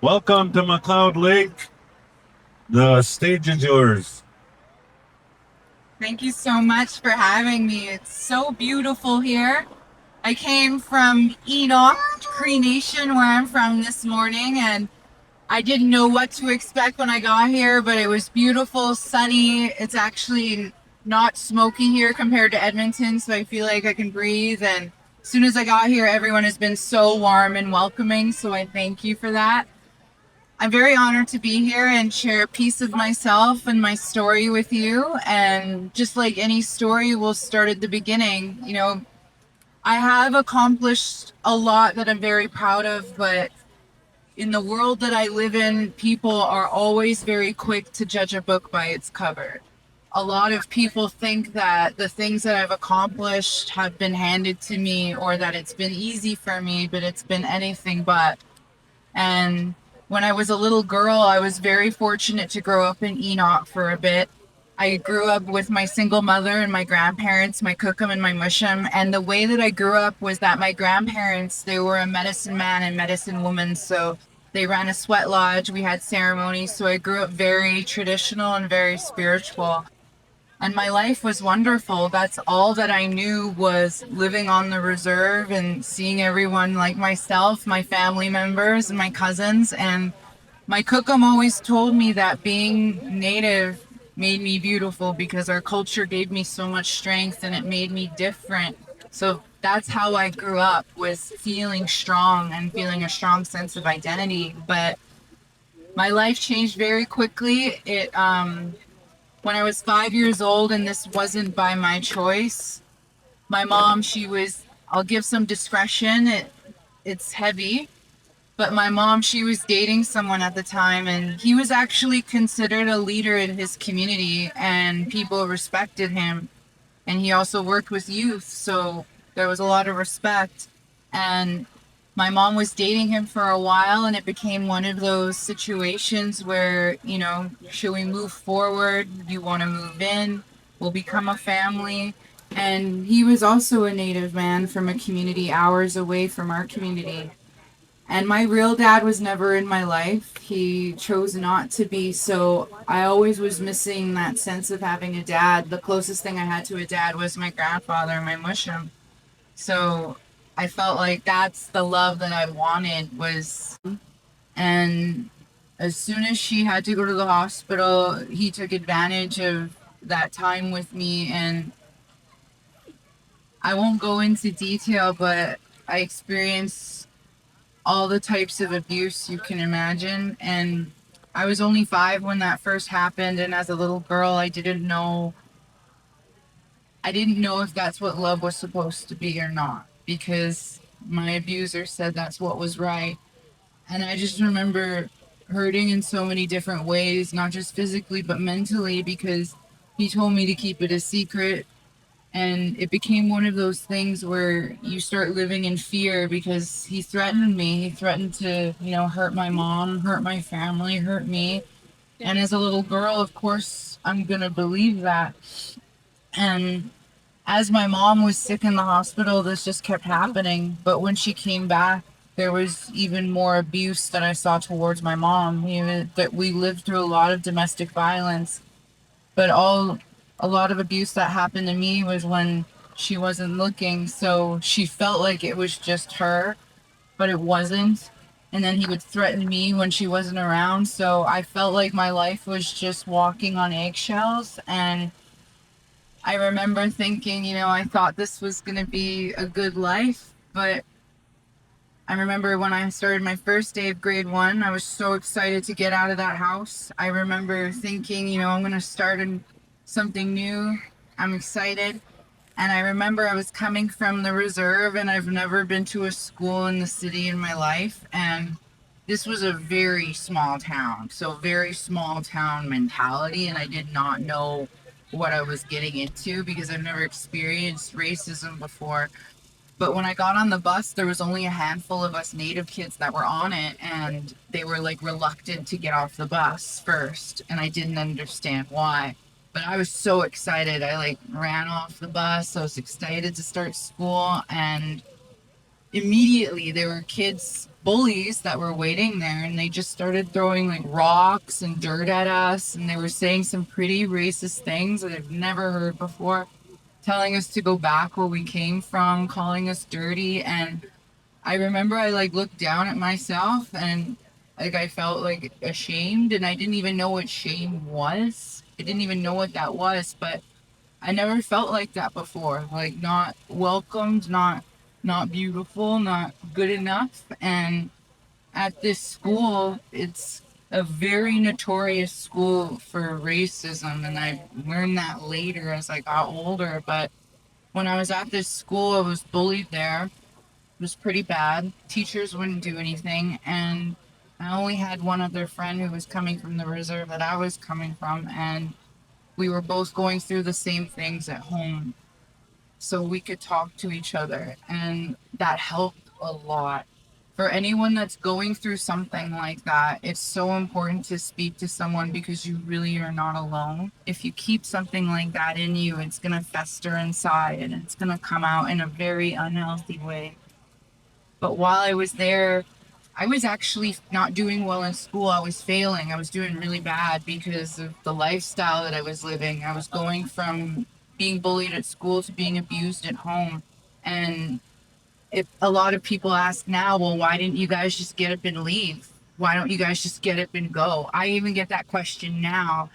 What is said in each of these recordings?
Welcome to Mcleod Lake. The stage is yours. Thank you so much for having me. It's so beautiful here. I came from Enoch, Cree Nation, where I'm from this morning, and I didn't know what to expect when I got here, but it was beautiful, sunny. It's actually not smoky here compared to Edmonton, so I feel like I can breathe. And as soon as I got here, everyone has been so warm and welcoming, so I thank you for that. I'm very honored to be here and share a piece of myself and my story with you. And just like any story, we'll start at the beginning. I have accomplished a lot that I'm very proud of, but in the world that I live in, people are always very quick to judge a book by its cover. A lot of people think that the things that I've accomplished have been handed to me or that it's been easy for me, but it's been anything but. And when I was a little girl, I was very fortunate to grow up in Enoch for a bit. I grew up with my single mother and my grandparents, my cookum and my mushum. And the way that I grew up was that my grandparents, they were a medicine man and medicine woman. So they ran a sweat lodge. We had ceremonies. So I grew up very traditional and very spiritual. And my life was wonderful. That's all that I knew was living on the reserve and seeing everyone like myself, my family members and my cousins. And my cookum always told me that being native made me beautiful because our culture gave me so much strength and it made me different. So that's how I grew up, was feeling strong and feeling a strong sense of identity. But my life changed very quickly. It When I was 5 years old, and this wasn't by my choice, my mom, I'll give some discretion, it's heavy, but my mom, she was dating someone at the time, and he was actually considered a leader in his community, and people respected him. And he also worked with youth, so there was a lot of respect. And my mom was dating him for a while, and it became one of those situations where, should we move forward? Do you want to move in? We'll become a family. And he was also a native man from a community hours away from our community. And my real dad was never in my life. He chose not to be. So I always was missing that sense of having a dad. The closest thing I had to a dad was my grandfather, my mushroom. So I felt like that's the love that I wanted was. And as soon as she had to go to the hospital, he took advantage of that time with me. And I won't go into detail, but I experienced all the types of abuse you can imagine. And I was only 5 when that first happened. And as a little girl, I didn't know if that's what love was supposed to be or not, because my abuser said that's what was right. And I just remember hurting in so many different ways, not just physically, but mentally, because he told me to keep it a secret. And it became one of those things where you start living in fear because he threatened me. He threatened to, hurt my mom, hurt my family, hurt me. And as a little girl, of course, I'm going to believe that. And as my mom was sick in the hospital, this just kept happening. But when she came back, there was even more abuse that I saw towards my mom. That we lived through a lot of domestic violence, but a lot of abuse that happened to me was when she wasn't looking. So she felt like it was just her, but it wasn't. And then he would threaten me when she wasn't around. So I felt like my life was just walking on eggshells. And I remember thinking, I thought this was going to be a good life. But I remember when I started my first day of grade 1, I was so excited to get out of that house. I remember thinking, I'm going to start something new. I'm excited. And I remember I was coming from the reserve, and I've never been to a school in the city in my life. And this was a very small town. So, very small town mentality. And I did not know what I was getting into because I've never experienced racism before. But when I got on the bus, there was only a handful of us native kids that were on it, and they were like reluctant to get off the bus first, and I didn't understand why. But I was so excited. I like ran off the bus. I was excited to start school, and immediately there were kids, bullies that were waiting there, and they just started throwing like rocks and dirt at us, and they were saying some pretty racist things that I've never heard before, telling us to go back where we came from, calling us dirty. And I remember I like looked down at myself, and like I felt like ashamed, and I didn't even know what shame was. I didn't even know what that was, but I never felt like that before. Like not welcomed, not beautiful, not good enough. And at this school, it's a very notorious school for racism, and I learned that later as I got older. But when I was at this school, I was bullied there. It was pretty bad. Teachers wouldn't do anything, and I only had one other friend who was coming from the reserve that I was coming from, and we were both going through the same things at home, so we could talk to each other, and that helped a lot. For anyone that's going through something like that, it's so important to speak to someone because you really are not alone. If you keep something like that in you, it's going to fester inside and it's going to come out in a very unhealthy way. But while I was there, I was actually not doing well in school. I was failing. I was doing really bad because of the lifestyle that I was living. I was going from being bullied at school to being abused at home. And if a lot of people ask now, well, why didn't you guys just get up and leave? Why don't you guys just get up and go? I even get that question now.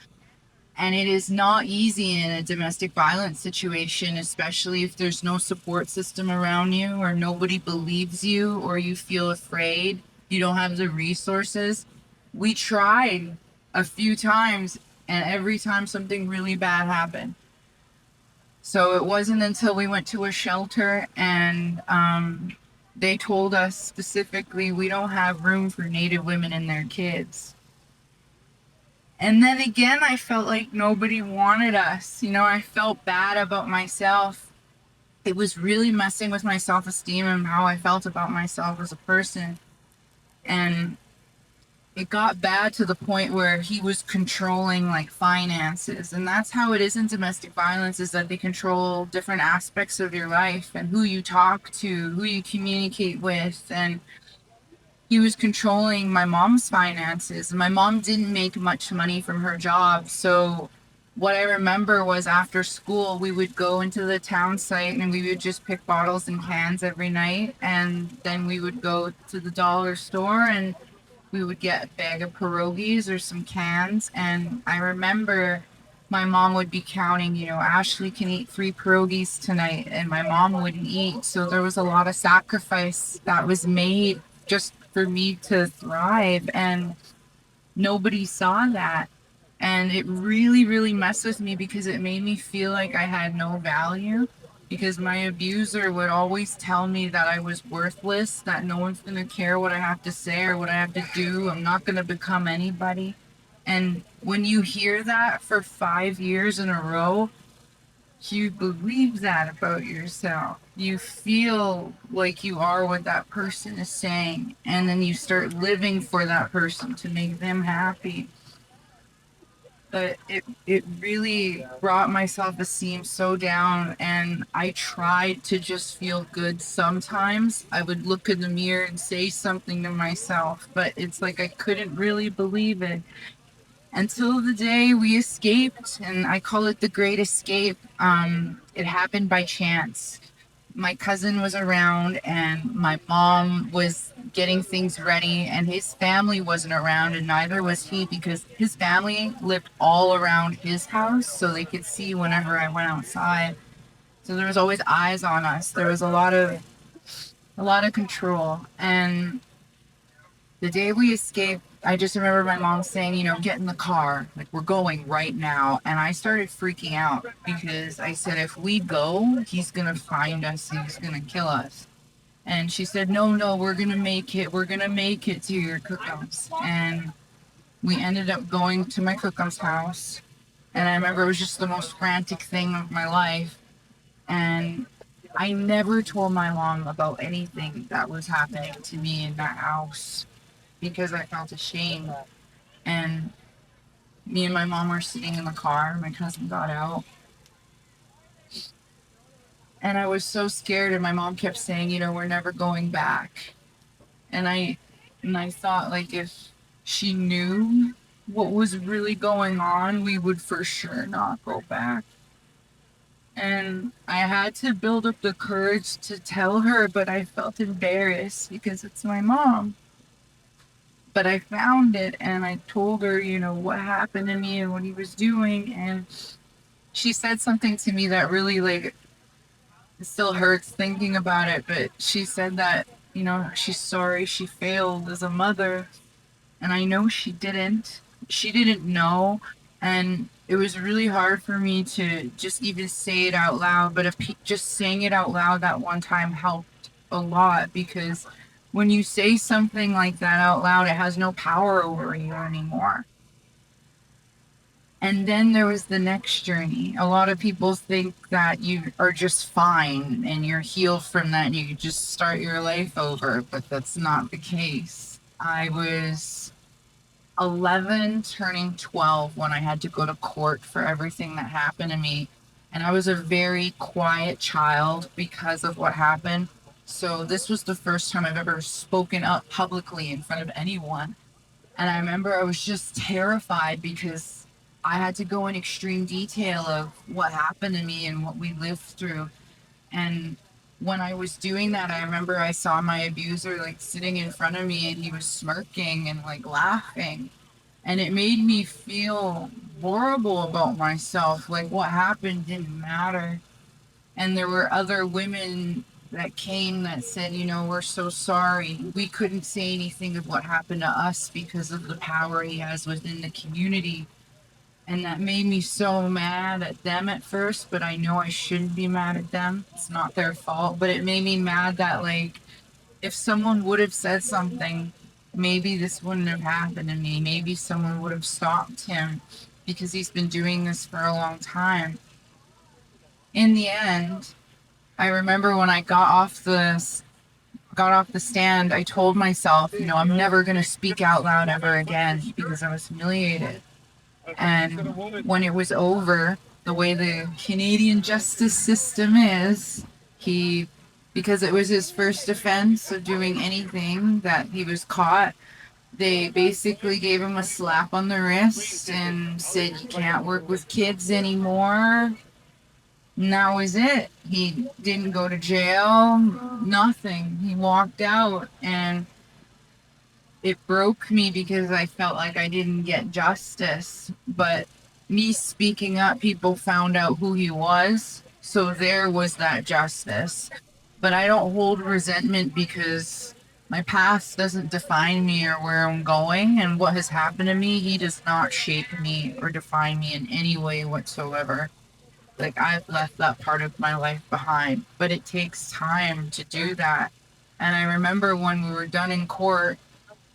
And it is not easy in a domestic violence situation, especially if there's no support system around you, or nobody believes you, or you feel afraid, you don't have the resources. We tried a few times, and every time something really bad happened. So it wasn't until we went to a shelter, and they told us specifically we don't have room for Native women and their kids. And then again, I felt like nobody wanted us. You know, I felt bad about myself. It was really messing with my self esteem and how I felt about myself as a person. And it got bad to the point where he was controlling like finances. And that's how it is in domestic violence, is that they control different aspects of your life and who you talk to, who you communicate with. And he was controlling my mom's finances. My mom didn't make much money from her job. So what I remember was after school, we would go into the town site and we would just pick bottles and cans every night. And then we would go to the dollar store and we would get a bag of pierogies or some cans. And I remember my mom would be counting, you know, Ashley can eat 3 pierogies tonight, and my mom wouldn't eat. So there was a lot of sacrifice that was made just for me to thrive. And nobody saw that. And it really, really messed with me because it made me feel like I had no value. Because my abuser would always tell me that I was worthless, that no one's going to care what I have to say or what I have to do. I'm not going to become anybody. And when you hear that for 5 years in a row, you believe that about yourself. You feel like you are what that person is saying, and then you start living for that person to make them happy. But it really brought my self-esteem so down, and I tried to just feel good. Sometimes I would look in the mirror and say something to myself, but it's like I couldn't really believe it until the day we escaped. And I call it the great escape. It happened by chance. My cousin was around and my mom was getting things ready, and his family wasn't around, and neither was he, because his family lived all around his house so they could see whenever I went outside. So there was always eyes on us. There was a lot of control. And the day we escaped, I just remember my mom saying, you know, get in the car, like we're going right now. And I started freaking out because I said, if we go, he's gonna find us and he's gonna kill us. And she said, no, no, we're gonna make it. We're gonna make it to your cookhouse. And we ended up going to my cookhouse house. And I remember it was just the most frantic thing of my life. And I never told my mom about anything that was happening to me in that house because I felt ashamed. And me and my mom were sitting in the car. My cousin got out. And I was so scared, and my mom kept saying, we're never going back. And I thought, like, if she knew what was really going on, we would for sure not go back. And I had to build up the courage to tell her, but I felt embarrassed because it's my mom. But I found it and I told her, what happened to me and what he was doing. And she said something to me that really, like, it still hurts thinking about it. But she said that, she's sorry she failed as a mother. And I know she didn't. She didn't know. And it was really hard for me to just even say it out loud. But just saying it out loud that one time helped a lot, because when you say something like that out loud, it has no power over you anymore. And then there was the next journey. A lot of people think that you are just fine and you're healed from that and you could just start your life over, but that's not the case. I was 11 turning 12 when I had to go to court for everything that happened to me. And I was a very quiet child because of what happened. So this was the first time I've ever spoken up publicly in front of anyone. And I remember I was just terrified because I had to go in extreme detail of what happened to me and what we lived through. And when I was doing that, I remember I saw my abuser like sitting in front of me and he was smirking and like laughing. And it made me feel horrible about myself. Like what happened didn't matter. And there were other women that came that said, we're so sorry. We couldn't say anything of what happened to us because of the power he has within the community. And that made me so mad at them at first, but I know I shouldn't be mad at them. It's not their fault. But it made me mad that, like, if someone would have said something, maybe this wouldn't have happened to me. Maybe someone would have stopped him because he's been doing this for a long time. In the end, I remember when I got off the stand, I told myself, I'm never going to speak out loud ever again because I was humiliated. And when it was over, the way the Canadian justice system is, because it was his first offense of doing anything that he was caught, they basically gave him a slap on the wrist and said, you can't work with kids anymore. And that was it. He didn't go to jail, nothing. He walked out, and it broke me because I felt like I didn't get justice. But me speaking up, people found out who he was. So there was that justice. But I don't hold resentment because my past doesn't define me or where I'm going. And what has happened to me, he does not shape me or define me in any way whatsoever. Like, I've left that part of my life behind, but it takes time to do that. And I remember when we were done in court,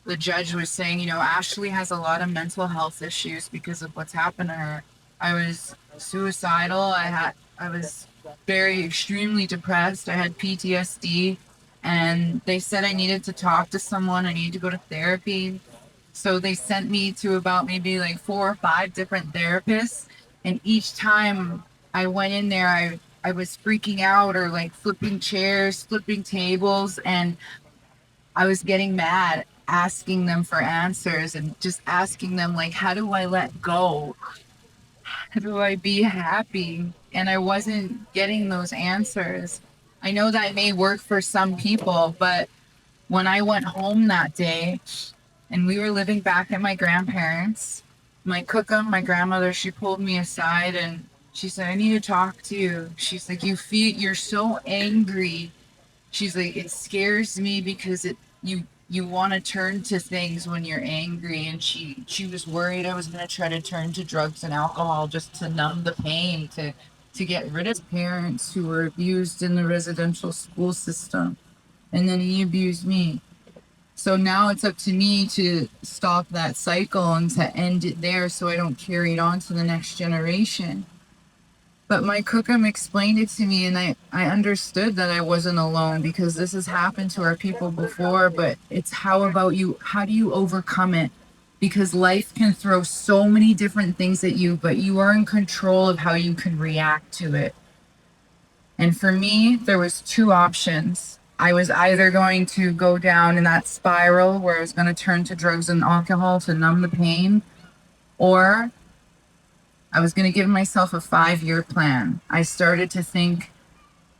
the judge was saying, Ashley has a lot of mental health issues because of what's happened to her. I was suicidal. I was very extremely depressed. I had PTSD, and they said I needed to talk to someone. I needed to go to therapy. So they sent me to about maybe like 4 or 5 different therapists, and each time I went in there, I was freaking out or like flipping chairs, flipping tables, and I was getting mad, asking them for answers and just asking them, like, how do I let go? How do I be happy? And I wasn't getting those answers. I know that may work for some people, but when I went home that day and we were living back at my grandparents, my cookum, my grandmother, she pulled me aside and she said, I need to talk to you. She's like, you're so angry. She's like, it scares me because you want to turn to things when you're angry. And she was worried I was going to try to turn to drugs and alcohol just to numb the pain, to get rid of parents who were abused in the residential school system. And then he abused me. So now it's up to me to stop that cycle and to end it there so I don't carry it on to the next generation. But my cookum explained it to me, and I understood that I wasn't alone because this has happened to our people before. But it's how about you? How do you overcome it? Because life can throw so many different things at you, but you are in control of how you can react to it. And for me, there was two options. I was either going to go down in that spiral where I was going to turn to drugs and alcohol to numb the pain, or I was going to give myself a 5-year plan. I started to think,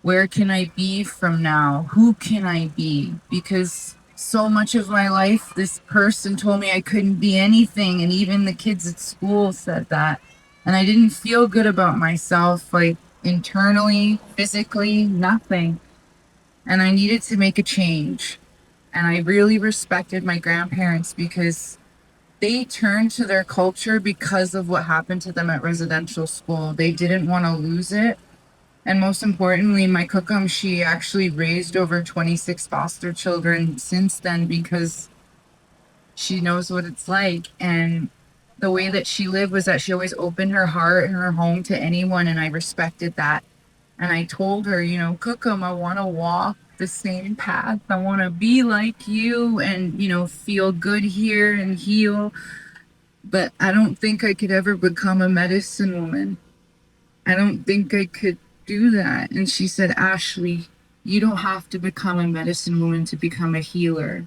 where can I be from now? Who can I be? Because so much of my life, this person told me I couldn't be anything. And even the kids at school said that. And I didn't feel good about myself, like internally, physically, nothing. And I needed to make a change. And I really respected my grandparents because they turned to their culture because of what happened to them at residential school. They didn't want to lose it. And most importantly, my cookum, she actually raised over 26 foster children since then because she knows what it's like. And the way that she lived was that she always opened her heart and her home to anyone. And I respected that. And I told her, you know, cookum, I want to walk the same path. I want to be like you and, you know, feel good here and heal. But I don't think I could ever become a medicine woman. I don't think I could do that. And she said, Ashley, you don't have to become a medicine woman to become a healer.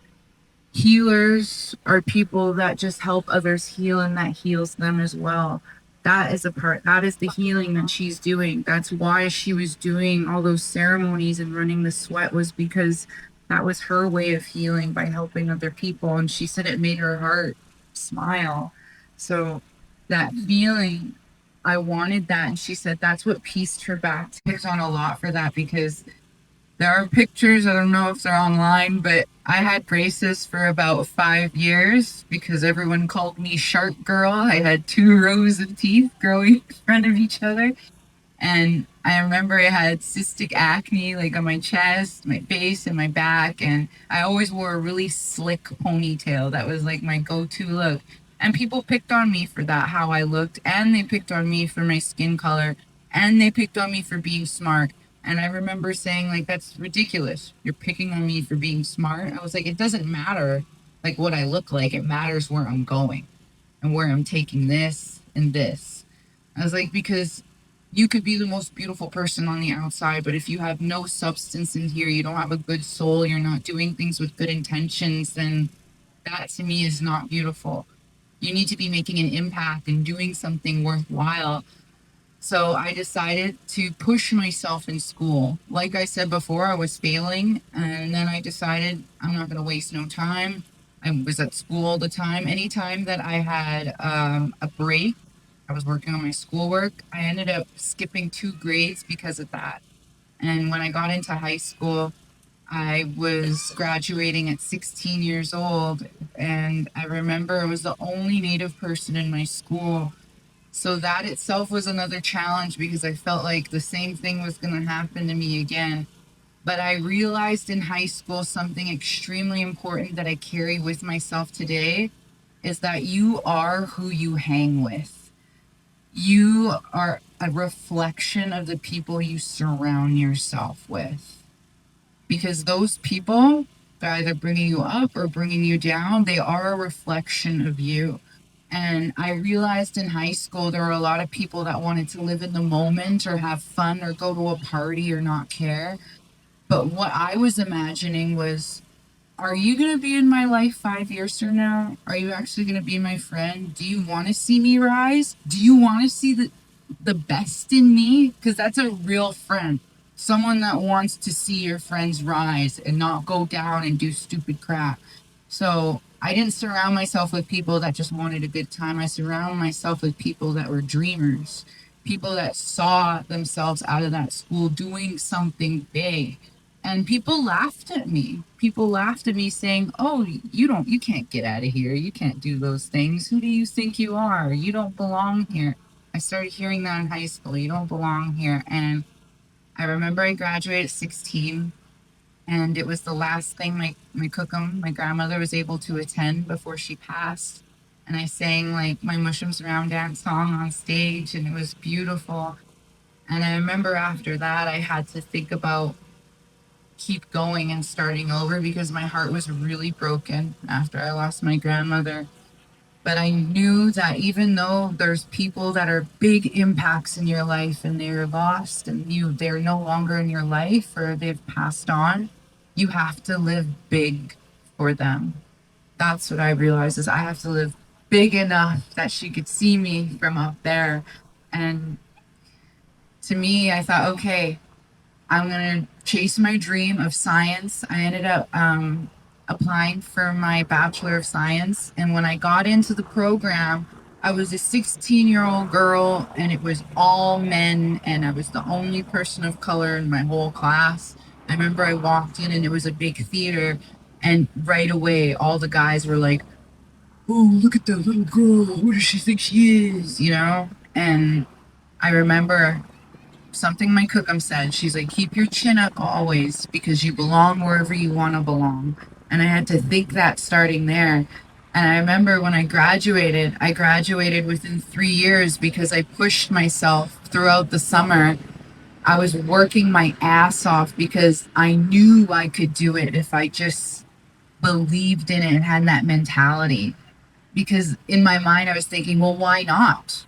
Healers are people that just help others heal and that heals them as well. That is a part, that is the healing that she's doing. That's why she was doing all those ceremonies and running the sweat, was because that was her way of healing by helping other people. And she said it made her heart smile. So that feeling, I wanted that. And she said that's what pieced her back. Picked on a lot for that because there are pictures, I don't know if they're online, but I had braces for about 5 years because everyone called me Shark Girl. I had 2 rows of teeth growing in front of each other. And I remember I had cystic acne like on my chest, my face, and my back. And I always wore a really slick ponytail. That was like my go to look. And people picked on me for that, how I looked. And they picked on me for my skin color. And they picked on me for being smart. And I remember saying, like, that's ridiculous. You're picking on me for being smart. I was like, it doesn't matter like what I look like. It matters where I'm going and where I'm taking this and this. I was like, because you could be the most beautiful person on the outside, but if you have no substance in here, you don't have a good soul, you're not doing things with good intentions, then that to me is not beautiful. You need to be making an impact and doing something worthwhile. So I decided to push myself in school. Like I said before, I was failing, and then I decided I'm not going to waste no time. I was at school all the time. Anytime that I had a break, I was working on my schoolwork. I ended up skipping 2 grades because of that. And when I got into high school, I was graduating at 16 years old. And I remember I was the only Native person in my school. So that itself was another challenge because I felt like the same thing was going to happen to me again. But I realized in high school something extremely important that I carry with myself today is that you are who you hang with. You are a reflection of the people you surround yourself with. Because those people, they're either bringing you up or bringing you down, they are a reflection of you. And I realized in high school there were a lot of people that wanted to live in the moment or have fun or go to a party or not care. But what I was imagining was, are you going to be in my life 5 years from now? Are you actually going to be my friend? Do you want to see me rise? Do you want to see the best in me? Because that's a real friend. Someone that wants to see your friends rise and not go down and do stupid crap. So I didn't surround myself with people that just wanted a good time. I surrounded myself with people that were dreamers, people that saw themselves out of that school doing something big. And people laughed at me. People laughed at me saying, "Oh, you can't get out of here. You can't do those things. Who do you think you are? You don't belong here." I started hearing that in high school. You don't belong here. And I remember I graduated at 16, and it was the last thing my cookum, my grandmother, was able to attend before she passed. And I sang like my Mushrooms Around Dance song on stage, and it was beautiful. And I remember after that, I had to think about keep going and starting over because my heart was really broken after I lost my grandmother. But I knew that even though there's people that are big impacts in your life and they're lost and they're no longer in your life or they've passed on, you have to live big for them. That's what I realized is I have to live big enough that she could see me from up there. And to me, I thought, okay, I'm going to chase my dream of science. I ended up applying for my Bachelor of Science. And when I got into the program, I was a 16-year-old girl and it was all men. And I was the only person of color in my whole class. I remember I walked in and it was a big theater. And right away, all the guys were like, oh, look at that little girl. Who does she think she is? You know? And I remember something my cookum said. She's like, keep your chin up always because you belong wherever you want to belong. And I had to think that starting there. And I remember when I graduated within 3 years because I pushed myself throughout the summer. I was working my ass off because I knew I could do it if I just believed in it and had that mentality. Because in my mind, I was thinking, well, why not?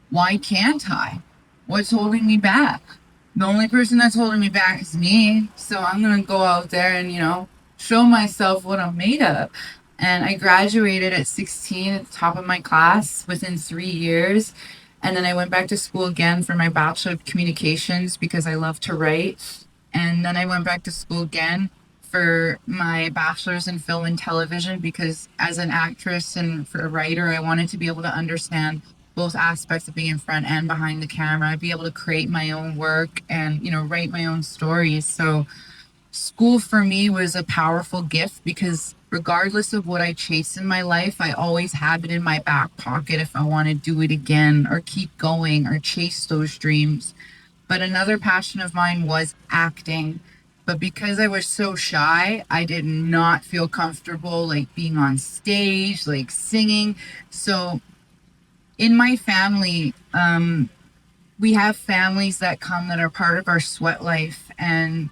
Why can't I? What's holding me back? The only person that's holding me back is me. So I'm going to go out there and, show myself what I'm made of. And I graduated at 16 at the top of my class within 3 years. And then I went back to school again for my Bachelor of Communications because I love to write. And then I went back to school again for my bachelor's in film and television because as an actress and for a writer, I wanted to be able to understand both aspects of being in front and behind the camera. I'd be able to create my own work and, write my own stories. So school for me was a powerful gift because regardless of what I chase in my life, I always have it in my back pocket if I want to do it again or keep going or chase those dreams. But another passion of mine was acting. But because I was so shy, I did not feel comfortable like being on stage, like singing. So in my family, we have families that come that are part of our sweat life. And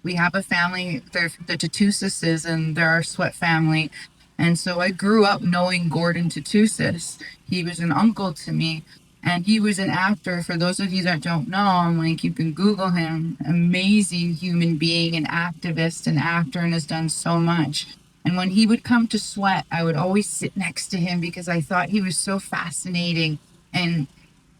we have a family, they're the Tatusis, and they're our sweat family. And so I grew up knowing Gordon Tatusis. He was an uncle to me. And he was an actor. For those of you that don't know, you can Google him. Amazing human being, an activist, an actor, and has done so much. And when he would come to sweat, I would always sit next to him because I thought he was so fascinating. And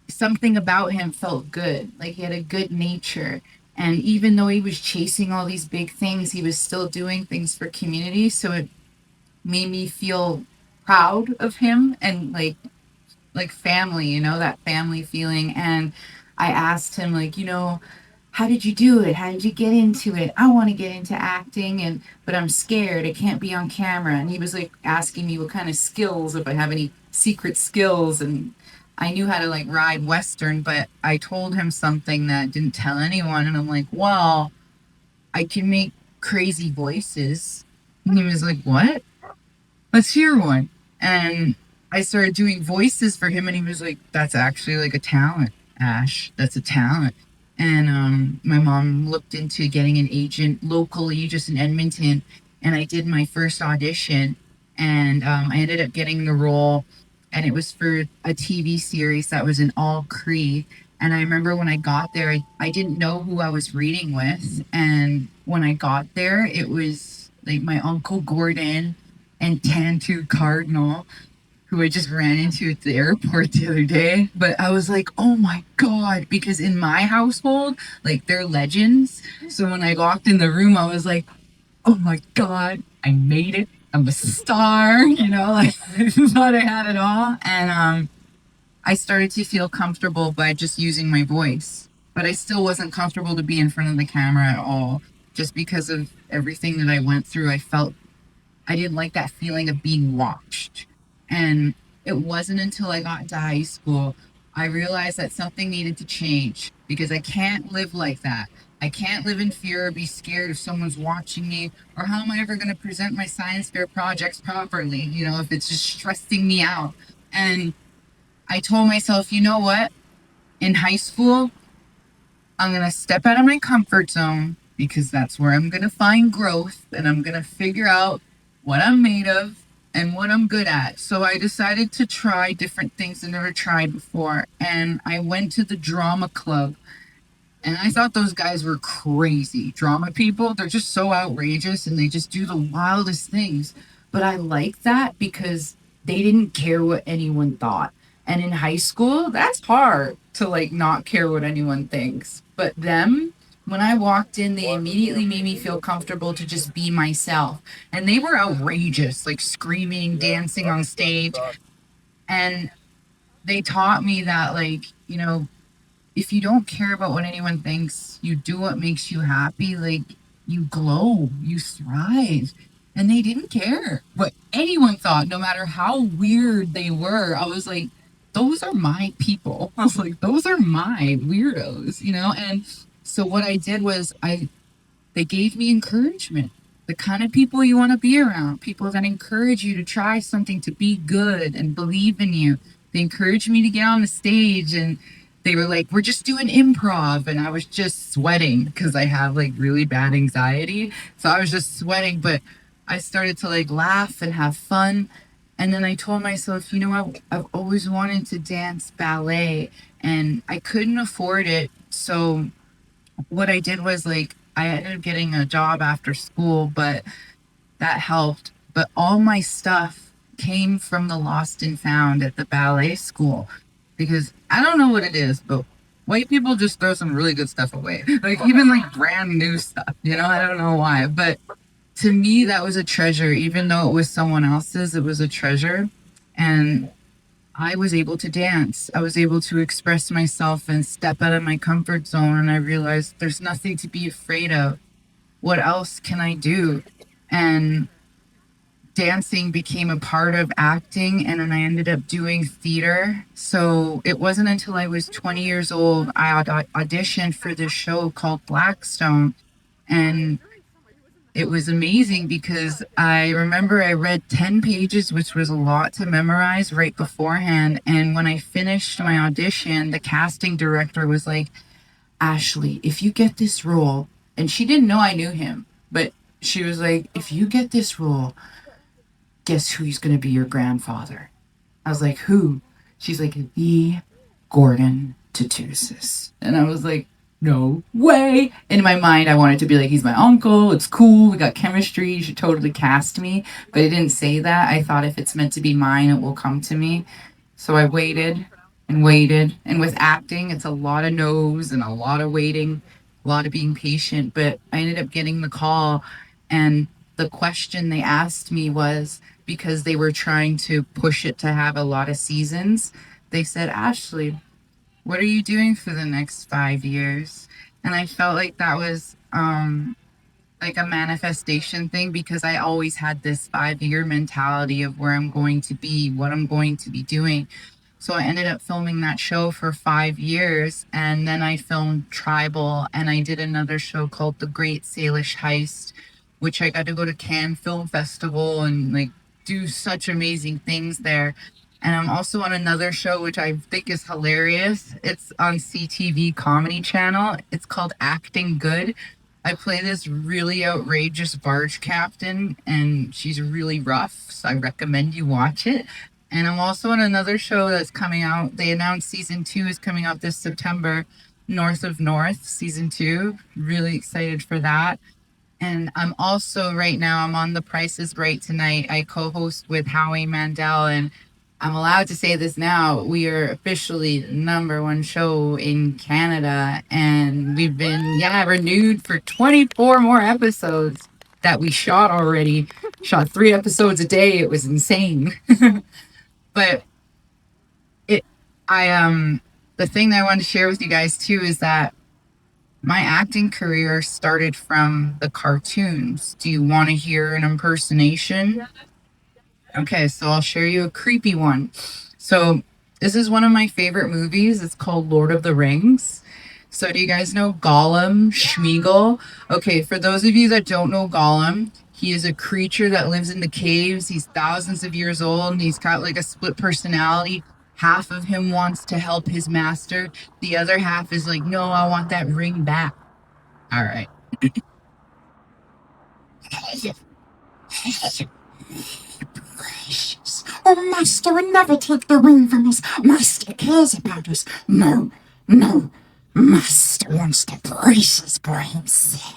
something about him felt good. Like he had a good nature. And even though he was chasing all these big things, he was still doing things for community. So it made me feel proud of him and like family, that family feeling. And I asked him, how did you do it? How did you get into it? I want to get into acting, but I'm scared. I can't be on camera. And he was like asking me what kind of skills, if I have any secret skills. And I knew how to ride Western, but I told him something that I didn't tell anyone. And I'm like, well, I can make crazy voices. And he was like, what? Let's hear one. And I started doing voices for him, and he was like, that's actually a talent, Ash. That's a talent. And my mom looked into getting an agent locally, just in Edmonton, and I did my first audition, and I ended up getting the role, and it was for a TV series that was in all Cree. And I remember when I got there, I didn't know who I was reading with, and when I got there, it was my Uncle Gordon and Tantu Cardinal, who I just ran into at the airport the other day. But I was like, oh my God, because in my household, they're legends. So when I walked in the room, I was like, oh my God, I made it. I'm a star, I thought I had it all. And I started to feel comfortable by just using my voice. But I still wasn't comfortable to be in front of the camera at all. Just because of everything that I went through, I felt I didn't like that feeling of being watched. And it wasn't until I got into high school I realized that something needed to change because I can't live like that. I can't live in fear or be scared if someone's watching me, or how am I ever going to present my science fair projects properly, if it's just stressing me out. And I told myself, you know what? In high school, I'm going to step out of my comfort zone because that's where I'm going to find growth and I'm going to figure out what I'm made of. and what I'm good at. So I decided to try different things I never tried before. And I went to the drama club. And I thought those guys were crazy. Drama people, they're just so outrageous and they just do the wildest things. But I like that because they didn't care what anyone thought. And in high school, that's hard to like not care what anyone thinks. But them, when I walked in, they immediately made me feel comfortable to just be myself. And they were outrageous, like screaming, dancing on stage. And they taught me that, like, if you don't care about what anyone thinks, you do what makes you happy, like you glow, you thrive. And they didn't care what anyone thought, no matter how weird they were. I was like, those are my people. I was like, those are my weirdos. And so what I did was they gave me encouragement. The kind of people you want to be around, people that encourage you to try something, to be good and believe in you. They encouraged me to get on the stage, and they were like, we're just doing improv. And I was just sweating because I have like really bad anxiety. So I was just sweating, but I started to like laugh and have fun. And then I told myself, I've always wanted to dance ballet and I couldn't afford it. So what I did was like, I ended up getting a job after school, but that helped. But all my stuff came from the lost and found at the ballet school because I don't know what it is, but white people just throw some really good stuff away. Like even like brand new stuff, I don't know why. But to me, that was a treasure. Even though it was someone else's, it was a treasure. And I was able to dance. I was able to express myself and step out of my comfort zone. And I realized there's nothing to be afraid of. What else can I do? And dancing became a part of acting, and then I ended up doing theater. So it wasn't until I was 20 years old I auditioned for this show called Blackstone. And it was amazing because I remember I read 10 pages, which was a lot to memorize right beforehand. And when I finished my audition, the casting director was like, Ashley, if you get this role, and she didn't know I knew him, but she was like, if you get this role, guess who's going to be your grandfather? I was like, who? She's like, the Gordon Tatusis. And I was like, no way. In my mind, I wanted to be like, he's my uncle. It's cool. We got chemistry. You should totally cast me. But I didn't say that. I thought if it's meant to be mine, it will come to me. So I waited and waited. And with acting, it's a lot of no's and a lot of waiting, a lot of being patient. But I ended up getting the call. And the question they asked me was, because they were trying to push it to have a lot of seasons, they said, Ashley, what are you doing for the next 5 years? And I felt like that was like a manifestation thing because I always had this 5 year mentality of where I'm going to be, what I'm going to be doing. So I ended up filming that show for 5 years, and then I filmed Tribal, and I did another show called The Great Salish Heist, which I got to go to Cannes Film Festival and like do such amazing things there. And I'm also on another show which I think is hilarious. It's on CTV Comedy Channel. It's called Acting Good. I play this really outrageous barge captain, and she's really rough, so I recommend you watch it. And I'm also on another show that's coming out. They announced season 2 is coming out this September, North of North, season 2. Really excited for that. And I'm also right now, I'm on The Price is Right tonight. I co-host with Howie Mandel, and I'm allowed to say this now. We are officially the #1 show in Canada, and we've been, renewed for 24 more episodes that we shot already. Shot 3 episodes a day. It was insane. But it, the thing that I wanted to share with you guys too is that my acting career started from the cartoons. Do you want to hear an impersonation? Okay, so I'll share you a creepy one. So this is one of my favorite movies. It's called Lord of the Rings. So do you guys know Gollum, Schmeagol? Okay, for those of you that don't know Gollum, he is a creature that lives in the caves. He's thousands of years old, and he's got like a split personality. Half of him wants to help his master. The other half is like, no, I want that ring back. All right. gracious. Oh, Master would never take the wing from us. Master cares about us. No, no. Master wants to brace us for himself.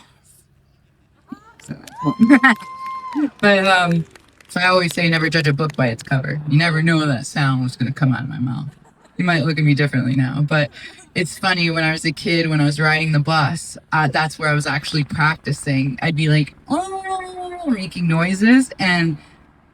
But so I always say never judge a book by its cover. You never know when that sound was going to come out of my mouth. You might look at me differently now, but it's funny. When I was a kid, when I was riding the bus, that's where I was actually practicing. I'd be like, oh, making noises, and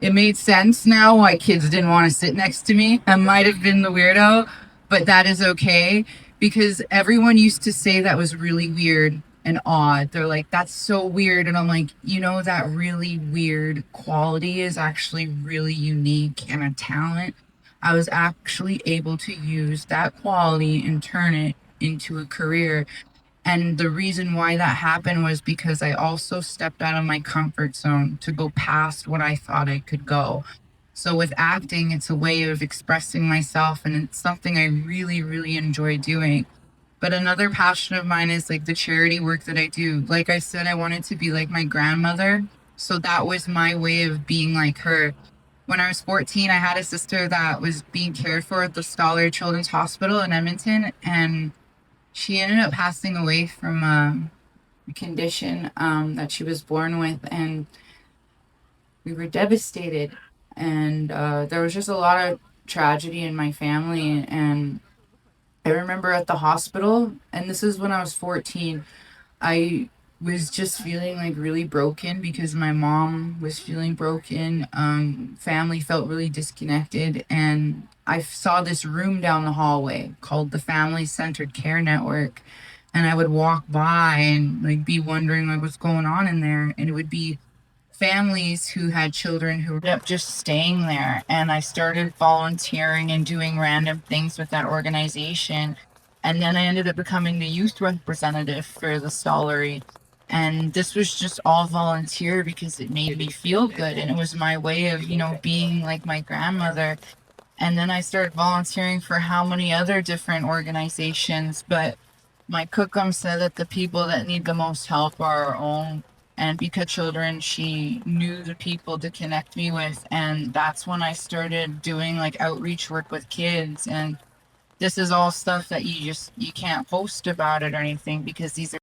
it made sense now why kids didn't want to sit next to me. I might have been the weirdo, but that is okay, because everyone used to say that was really weird and odd. They're like, that's so weird. And I'm like, that really weird quality is actually really unique and a talent. I was actually able to use that quality and turn it into a career. And the reason why that happened was because I also stepped out of my comfort zone to go past what I thought I could go. So with acting, it's a way of expressing myself, and it's something I really, really enjoy doing. But another passion of mine is like the charity work that I do. Like I said, I wanted to be like my grandmother. So that was my way of being like her. When I was 14, I had a sister that was being cared for at the Scholar Children's Hospital in Edmonton, and she ended up passing away from a condition that she was born with, and we were devastated. And there was just a lot of tragedy in my family. And I remember at the hospital, and this is when I was 14, I was just feeling like really broken because my mom was feeling broken. Family felt really disconnected. And I saw this room down the hallway called the Family Centered Care Network. And I would walk by and like be wondering like what's going on in there. And it would be families who had children who ended up just staying there. And I started volunteering and doing random things with that organization. And then I ended up becoming the youth representative for the Stollery. And this was just all volunteer because it made me feel good. And it was my way of, being like my grandmother. And then I started volunteering for how many other different organizations. But my cookum said that the people that need the most help are our own. And because children, she knew the people to connect me with. And that's when I started doing like outreach work with kids. And this is all stuff that you can't post about it or anything, because these are